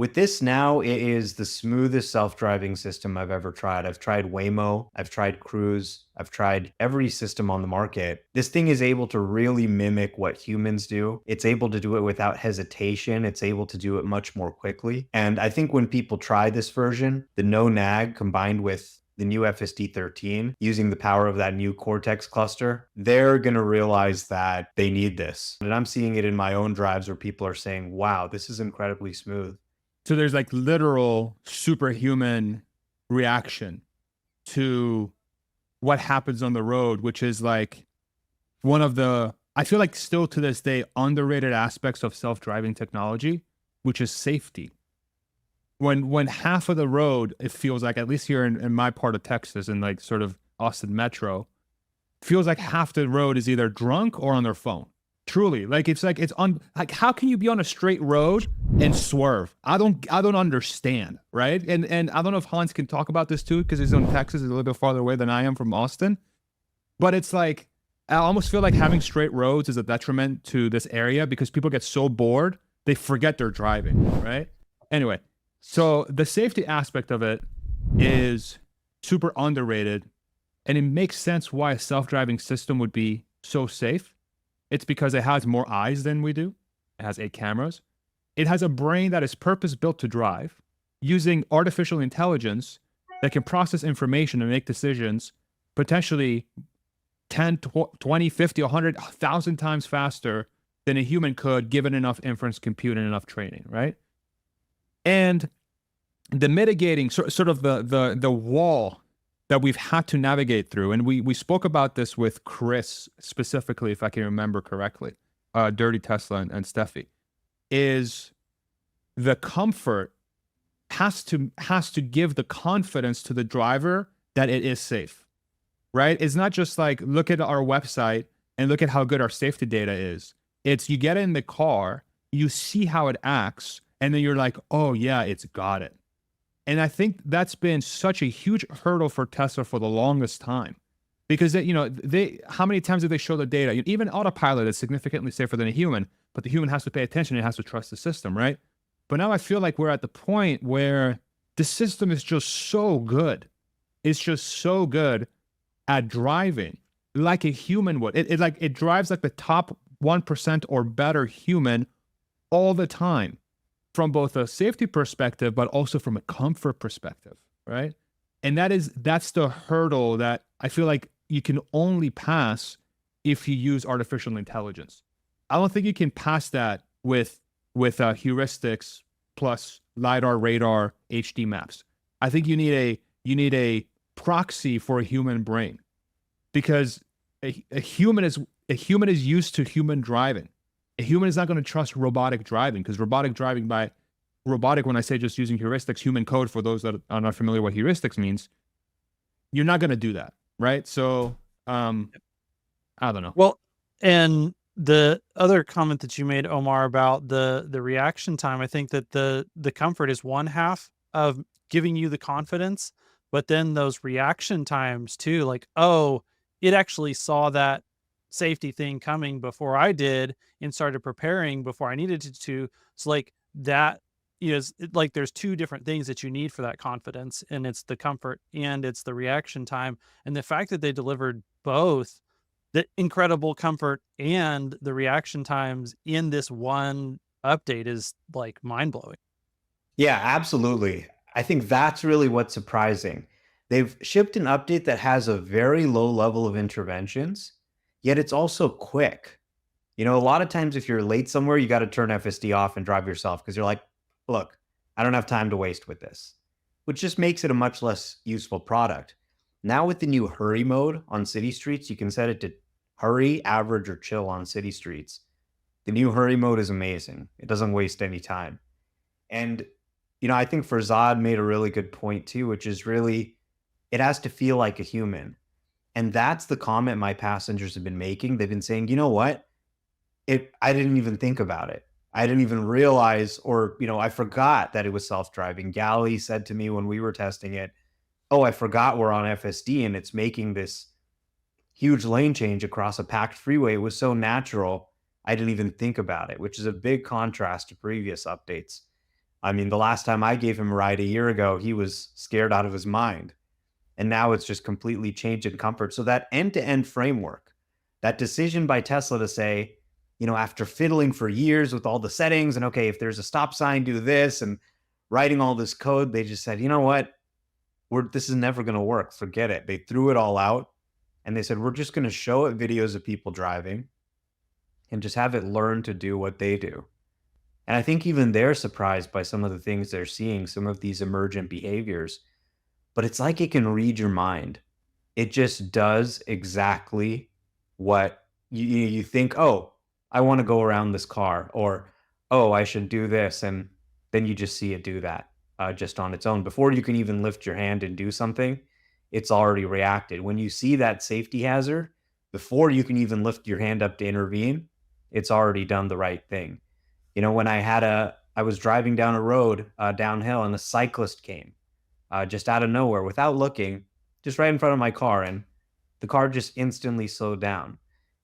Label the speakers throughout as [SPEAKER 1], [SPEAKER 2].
[SPEAKER 1] With this now, it is the smoothest self-driving system I've ever tried. I've tried Waymo, I've tried Cruise, I've tried every system on the market. This thing is able to really mimic what humans do. It's able to do it without hesitation. It's able to do it much more quickly. And I think when people try this version, the no nag combined with the new FSD13, using the power of that new Cortex cluster, they're going to realize that they need this. And I'm seeing it in my own drives where people are saying, wow, this is incredibly smooth.
[SPEAKER 2] So there's like literal superhuman reaction to what happens on the road, which is like one of the, I feel like still to this day, underrated aspects of self-driving technology, which is safety. When half of the road, it feels like, at least here in my part of Texas, in like sort of Austin Metro, feels like half the road is either drunk or on their phone. Truly, like it's on, like, how can you be on a straight road and swerve? I don't understand, right? And I don't know if Hans can talk about this too, because he's in Texas, he's a little bit farther away than I am from Austin. But it's like, I almost feel like having straight roads is a detriment to this area because people get so bored, they forget they're driving, right? Anyway, so the safety aspect of it is super underrated, and it makes sense why a self-driving system would be so safe. It's because it has more eyes than we do. It has 8 cameras. It has a brain that is purpose-built to drive, using artificial intelligence that can process information and make decisions potentially 10, 20, 50, 100, 1,000 times faster than a human could, given enough inference compute and enough training, right? And the mitigating, sort of the wall that we've had to navigate through, and we spoke about this with Chris specifically, if I can remember correctly, Dirty Tesla and Steffi, is the comfort has to give the confidence to the driver that it is safe, right? It's not just like, look at our website and look at how good our safety data is. It's, you get in the car, you see how it acts, and then you're like, oh yeah, it's got it. And I think that's been such a huge hurdle for Tesla for the longest time, because how many times did they show the data? Even autopilot is significantly safer than a human, but the human has to pay attention. It has to trust the system, right? But now I feel like we're at the point where the system is just so good. It's just so good at driving like a human would. It drives like the top 1% or better human all the time, from both a safety perspective, but also from a comfort perspective, right? And that's the hurdle that I feel like you can only pass if you use artificial intelligence. I don't think you can pass that with heuristics plus LiDAR, radar, HD maps. I think you need a proxy for a human brain, because a human is used to human driving. A human is not going to trust robotic driving, because robotic driving, by robotic, when I say just using heuristics, human code, for those that are not familiar what heuristics means, you're not going to do that, right? So I don't know.
[SPEAKER 3] Well, and the other comment that you made, Omar, about the reaction time, I think that the comfort is one half of giving you the confidence, but then those reaction times too, like, oh, it actually saw that safety thing coming before I did and started preparing before I needed to. So like that is like, there's two different things that you need for that confidence, and it's the comfort and it's the reaction time. And the fact that they delivered both the incredible comfort and the reaction times in this one update is like mind blowing.
[SPEAKER 1] Yeah, absolutely. I think that's really what's surprising. They've shipped an update that has a very low level of interventions, yet it's also quick. A lot of times if you're late somewhere, you got to turn FSD off and drive yourself because you're like, look, I don't have time to waste with this, which just makes it a much less useful product. Now with the new hurry mode on city streets, you can set it to hurry, average, or chill on city streets. The new hurry mode is amazing. It doesn't waste any time. And, I think Farzad made a really good point too, which is really, it has to feel like a human. And that's the comment my passengers have been making. They've been saying, you know what? I didn't even think about it. I didn't even realize, or, I forgot that it was self-driving. Gally said to me when we were testing it, oh, I forgot we're on FSD and it's making this huge lane change across a packed freeway. It was so natural, I didn't even think about it, which is a big contrast to previous updates. I mean, the last time I gave him a ride a year ago, he was scared out of his mind. And now it's just completely changed in comfort. So that end-to-end framework, that decision by Tesla to say, after fiddling for years with all the settings and okay, if there's a stop sign, do this, and writing all this code, they just said, you know what? This is never going to work. Forget it. They threw it all out and they said, we're just going to show it videos of people driving and just have it learn to do what they do. And I think even they're surprised by some of the things they're seeing, some of these emergent behaviors, but it's like it can read your mind. It just does exactly what you think, oh, I want to go around this car, or, oh, I should do this. And then you just see it do that just on its own. Before you can even lift your hand and do something, it's already reacted. When you see that safety hazard, before you can even lift your hand up to intervene, it's already done the right thing. When I was driving down a road downhill and a cyclist came just out of nowhere without looking, just right in front of my car. And the car just instantly slowed down.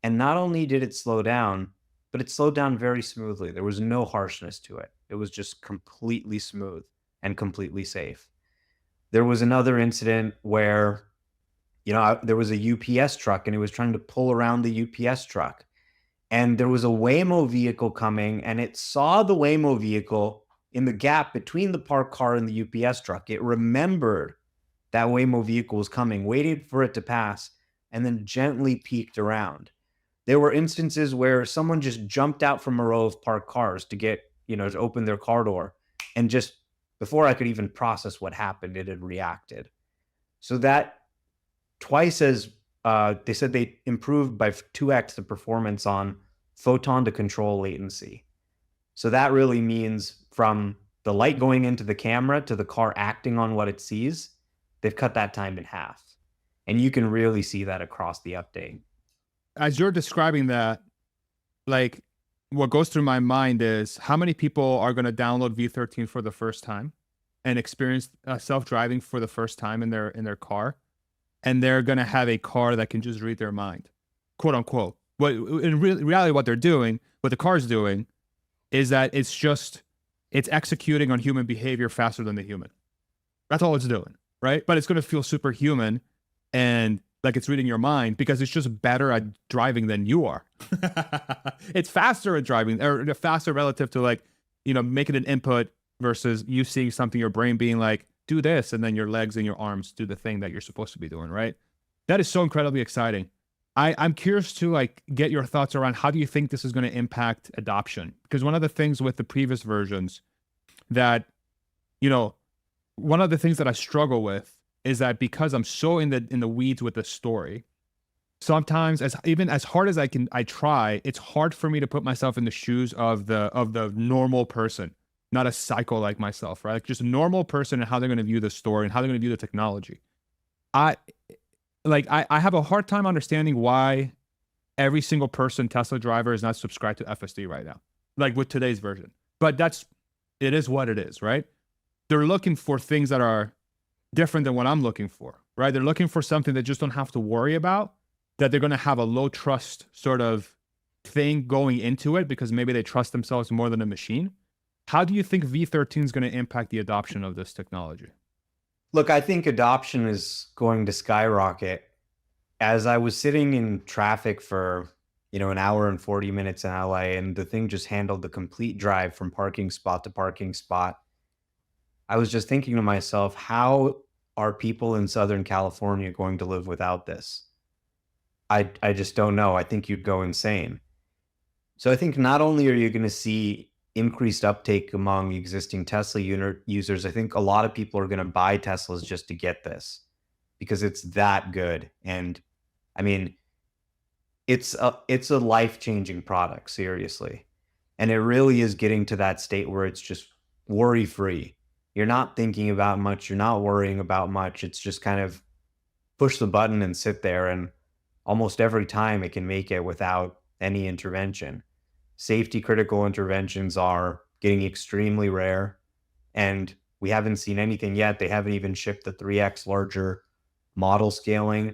[SPEAKER 1] And not only did it slow down, but it slowed down very smoothly. There was no harshness to it. It was just completely smooth and completely safe. There was another incident where, there was a UPS truck and it was trying to pull around the UPS truck. And there was a Waymo vehicle coming and it saw the Waymo vehicle in the gap between the parked car and the UPS truck. It remembered that Waymo vehicle was coming, waited for it to pass, and then gently peeked around. There were instances where someone just jumped out from a row of parked cars to get, to open their car door. And just before I could even process what happened, it had reacted. So that twice as they said they improved by 2x the performance on photon to control latency. So that really means from the light going into the camera to the car acting on what it sees, they've cut that time in half. And you can really see that across the update.
[SPEAKER 2] As you're describing that, like what goes through my mind is how many people are going to download V13 for the first time and experience self-driving for the first time in their car, and they're going to have a car that can just read their mind, quote unquote. But in reality, what they're doing, what the car's doing, is that it's executing on human behavior faster than the human. That's all it's doing, right? But it's going to feel superhuman and like it's reading your mind because it's just better at driving than you are. It's faster at driving, or faster relative to making an input versus you seeing something, your brain being like, do this, and then your legs and your arms do the thing that you're supposed to be doing, right? That is so incredibly exciting. I'm curious to get your thoughts around how do you think this is going to impact adoption? Because one of the things with the previous versions that, one of the things that I struggle with is that because I'm so in the weeds with the story, sometimes as hard as I try, it's hard for me to put myself in the shoes of the normal person, not a psycho like myself, right? Just a normal person and how they're going to view the story and how they're going to view the technology. I have a hard time understanding why every single person Tesla driver is not subscribed to FSD right now, with today's version. But it is what it is, right? They're looking for things that are different than what I'm looking for, right? They're looking for something they just don't have to worry about, that they're going to have a low trust sort of thing going into it because maybe they trust themselves more than a machine. How do you think V13 is going to impact the adoption of this technology?
[SPEAKER 1] Look, I think adoption is going to skyrocket. As I was sitting in traffic for, an hour and 40 minutes in LA, and the thing just handled the complete drive from parking spot to parking spot, I was just thinking to myself, how are people in Southern California going to live without this? I just don't know. I think you'd go insane. So I think not only are you going to see increased uptake among existing Tesla users, I think a lot of people are going to buy Teslas just to get this because it's that good. And I mean, it's a life-changing product, seriously. And it really is getting to that state where it's just worry-free. You're not thinking about much. You're not worrying about much. It's just kind of push the button and sit there. And almost every time it can make it without any intervention. Safety critical interventions are getting extremely rare. And we haven't seen anything yet. They haven't even shipped the 3x larger model scaling.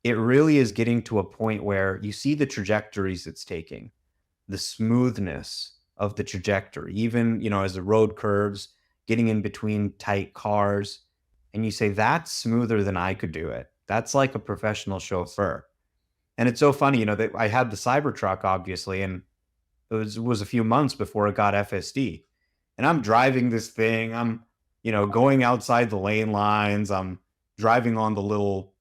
[SPEAKER 1] It really is getting to a point where you see the trajectories it's taking, the smoothness, of the trajectory, even, as the road curves, getting in between tight cars. And you say, that's smoother than I could do it. That's like a professional chauffeur. And it's so funny, that I had the Cybertruck, obviously, and it was a few months before it got FSD. And I'm driving this thing. I'm, going outside the lane lines. I'm driving on the little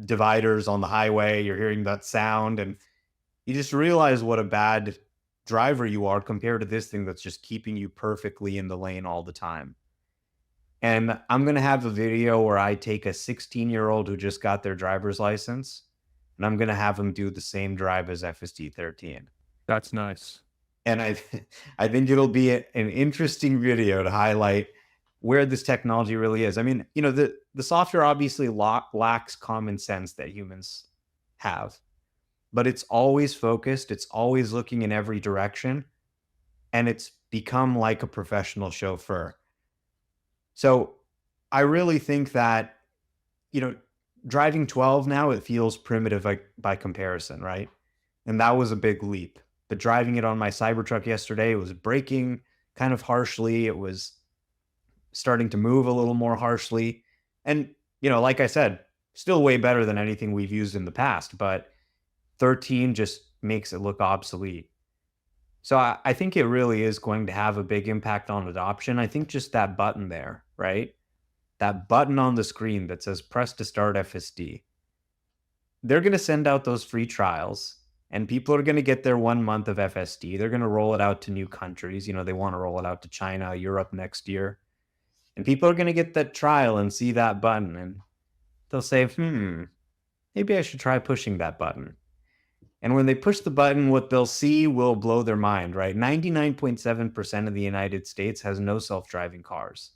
[SPEAKER 1] dividers on the highway. You're hearing that sound, and you just realize what a bad driver you are compared to this thing that's just keeping you perfectly in the lane all the time. And I'm going to have a video where I take a 16-year-old who just got their driver's license, and I'm going to have him do the same drive as FSD 13.
[SPEAKER 2] That's nice.
[SPEAKER 1] And I think it'll be an interesting video to highlight where this technology really is. I mean, the software obviously lacks common sense that humans have, but it's always focused. It's always looking in every direction, and it's become like a professional chauffeur. So I really think that, driving 12 now, it feels primitive by comparison, right? And that was a big leap. But driving it on my Cybertruck yesterday, it was braking kind of harshly. It was starting to move a little more harshly. And, like I said, still way better than anything we've used in the past, but 13 just makes it look obsolete. So I think it really is going to have a big impact on adoption. I think just that button there, right? That button on the screen that says press to start FSD. They're going to send out those free trials, and people are going to get their 1 month of FSD. They're going to roll it out to new countries. They want to roll it out to China, Europe next year. And people are going to get that trial and see that button, and they'll say, maybe I should try pushing that button. And when they push the button, what they'll see will blow their mind, right? 99.7% of the United States has no self-driving cars.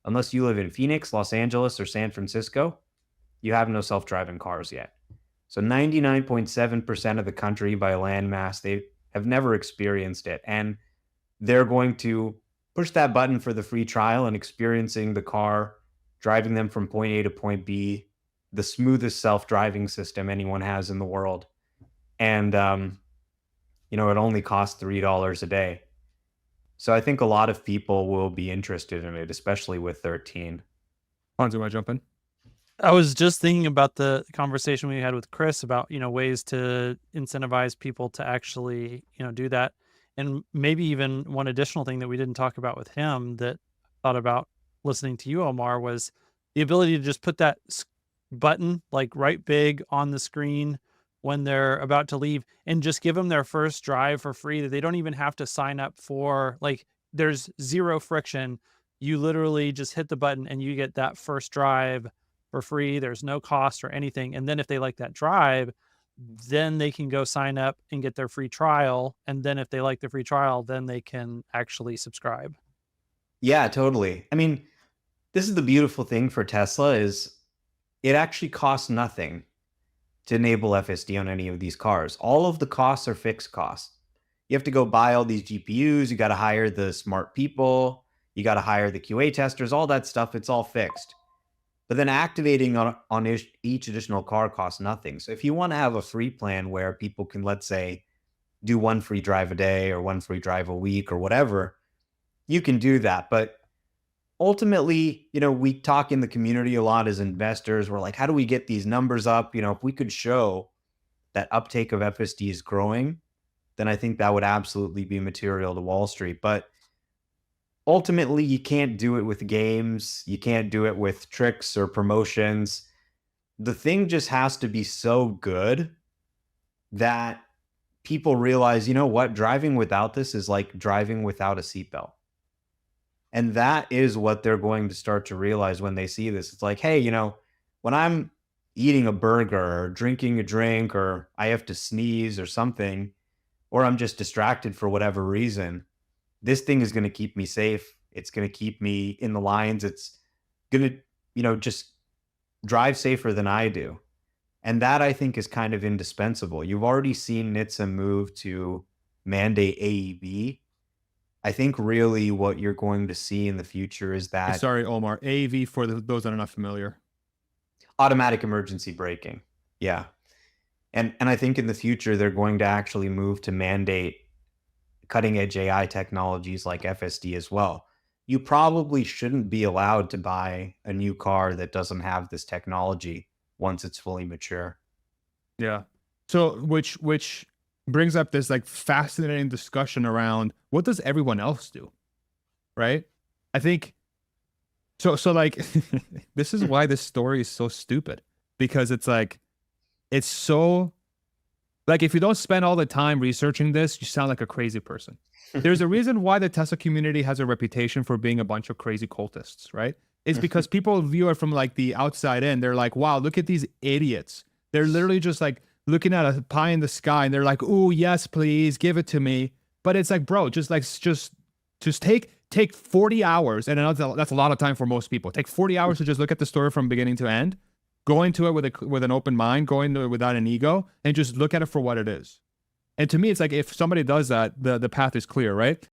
[SPEAKER 1] Unless you live in Phoenix, Los Angeles, or San Francisco, you have no self-driving cars yet. So 99.7% of the country by land mass, they have never experienced it. And they're going to push that button for the free trial and experiencing the car, driving them from point A to point B, the smoothest self-driving system anyone has in the world. And, it only costs $3 a day. So I think a lot of people will be interested in it, especially with 13.
[SPEAKER 2] Fonzie, want to jump in?
[SPEAKER 3] I was just thinking about the conversation we had with Chris about, ways to incentivize people to actually, do that. And maybe even one additional thing that we didn't talk about with him that I thought about listening to you, Omar, was the ability to just put that button like right big on the screen when they're about to leave and just give them their first drive for free, that they don't even have to sign up for. Like, there's zero friction. You literally just hit the button and you get that first drive for free. There's no cost or anything. And then if they like that drive, then they can go sign up and get their free trial. And then if they like the free trial, then they can actually subscribe.
[SPEAKER 1] Yeah, totally. I mean, this is the beautiful thing for Tesla is it actually costs nothing to enable FSD on any of these cars. All of the costs are fixed costs. You have to go buy all these GPUs. You got to hire the smart people. You got to hire the QA testers, all that stuff. It's all fixed. But then activating on each additional car costs nothing. So if you want to have a free plan where people can, let's say, do one free drive a day or one free drive a week or whatever, you can do that. But ultimately, we talk in the community a lot as investors. We're like, how do we get these numbers up? If we could show that uptake of FSD is growing, then I think that would absolutely be material to Wall Street. But ultimately, you can't do it with games. You can't do it with tricks or promotions. The thing just has to be so good that people realize, what? Driving without this is like driving without a seatbelt. And that is what they're going to start to realize when they see this. It's like, hey, when I'm eating a burger or drinking a drink or I have to sneeze or something, or I'm just distracted for whatever reason, this thing is going to keep me safe. It's going to keep me in the lines. It's going to, just drive safer than I do. And that, I think, is kind of indispensable. You've already seen NHTSA move to mandate AEB. I think really what you're going to see in the future is that...
[SPEAKER 2] Sorry, Omar. AEB, for those that are not familiar.
[SPEAKER 1] Automatic emergency braking. Yeah. And I think in the future, they're going to actually move to mandate cutting edge AI technologies like FSD as well. You probably shouldn't be allowed to buy a new car that doesn't have this technology once it's fully mature.
[SPEAKER 2] Yeah. So which brings up this like fascinating discussion around what does everyone else do? Right? I think so like this is why this story is so stupid, because it's like it's so like if you don't spend all the time researching this, you sound like a crazy person. There's a reason why the Tesla community has a reputation for being a bunch of crazy cultists, right? It's because people view it from like the outside in. They're like, wow, look at these idiots. They're literally just like looking at a pie in the sky and they're like, oh, yes, please give it to me. But it's like, bro, just take 40 hours. And that's a lot of time for most people. Take 40 hours to just look at the story from beginning to end, go into it with an open mind, go into it without an ego, and just look at it for what it is. And to me, it's like if somebody does that, the path is clear, right?